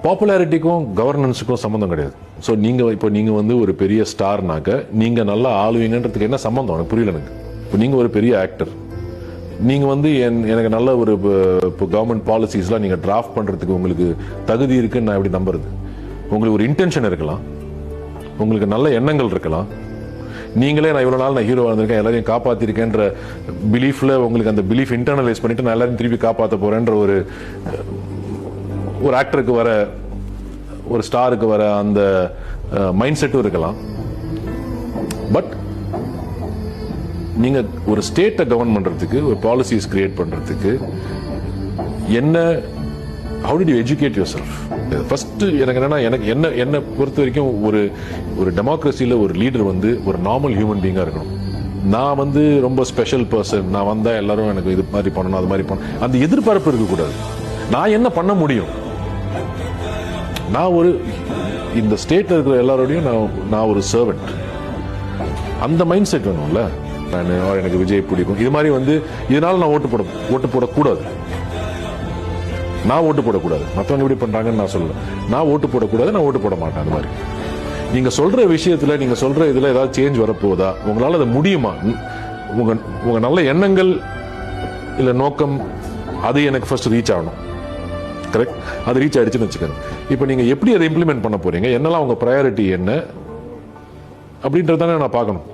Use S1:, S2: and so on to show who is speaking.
S1: பாப்புலாரிட்டிக்கும் கவர்னன்ஸுக்கும் சம்மந்தம் கிடையாது. ஸோ நீங்கள் வந்து ஒரு பெரிய ஸ்டார்னாக்க நீங்கள் நல்லா ஆளுவீங்கன்றதுக்கு என்ன சம்மந்தம் எனக்கு புரியல. எனக்கு இப்போ நீங்கள் ஒரு பெரிய ஆக்டர், நீங்கள் வந்து எனக்கு நல்ல ஒரு இப்போ கவர்மெண்ட் பாலிசிஸ்லாம் நீங்கள் டிராஃப்ட் பண்ணுறதுக்கு உங்களுக்கு தகுதி இருக்குன்னு நான் எப்படி நம்புறது? உங்களுக்கு ஒரு இன்டென்ஷன் இருக்கலாம், உங்களுக்கு நல்ல எண்ணங்கள் இருக்கலாம். நீங்களே நான் இவ்வளோ நாள் நான் ஹீரோ வந்திருக்கேன், எல்லாரையும் காப்பாற்றிருக்கேன்ற பிலீஃபில் உங்களுக்கு அந்த பிலீஃப் இன்டர்னலைஸ் பண்ணிட்டு நான் எல்லாரையும் திருப்பி காப்பாற்ற போகிறேன்ற ஒரு ஆக்டருக்கு வர, ஒரு ஸ்டாருக்கு வர அந்த மைண்ட் செட்டும் இருக்கலாம். பட் நீங்க ஒரு ஸ்டேட்டை கவர்ன் பண்றதுக்கு, ஒரு பாலிசிஸ் கிரியேட் பண்றதுக்கு என்ன, how did you educate yourself? First எனக்கு என்னன்னா, என்ன பொறுத்த வரைக்கும் ஒரு டெமோக்ரஸியில் ஒரு லீடர் வந்து ஒரு நார்மல் ஹியூமன் பீங்கா இருக்கணும். நான் வந்து ரொம்ப ஸ்பெஷல் பர்சன், நான் வந்தா எல்லாரும் எனக்கு இது மாதிரி பண்ணணும், அது மாதிரி பண்ணணும், அந்த எதிர்பார்ப்பு இருக்கக்கூடாது. நான் என்ன பண்ண முடியும், நான் இந்த ஸ்டேட்ல இருக்கிற எல்லாரோடையும் நான் ஒரு சர்வெண்ட், அந்த மைண்ட் செட் வேணும்ல. எனக்கு விஜய் பிடிக்கும், இது மாதிரி வந்து இதனால நான் ஓட்டு போடக்கூடாது. நான் ஓட்டு போடக்கூடாது, மற்றவங்க எப்படி பண்றாங்கன்னு நான் சொல்லல. நான் ஓட்டு போடக்கூடாது, நான் ஓட்டு போட மாட்டேன். அது மாதிரி நீங்க சொல்ற விஷயத்துல, நீங்க சொல்ற இதுல ஏதாவது சேஞ்ச் வரப்போகுதா, உங்களால அது முடியுமா? உங்க நல்ல எண்ணங்கள் இல்ல நோக்கம், அது எனக்கு ஃபர்ஸ்ட் ரீச் ஆகணும். கரெக்ட், அது ரீச் ஆயிடுச்சுன்னு வச்சுக்கோங்க. இப்போ நீங்க எப்படி அதை இம்ப்ளிமெண்ட் பண்ண போறீங்க, என்னெல்லாம் உங்க ப்ரையாரிட்டி என்ன அப்படின்றதானே நான் பார்க்கணும்.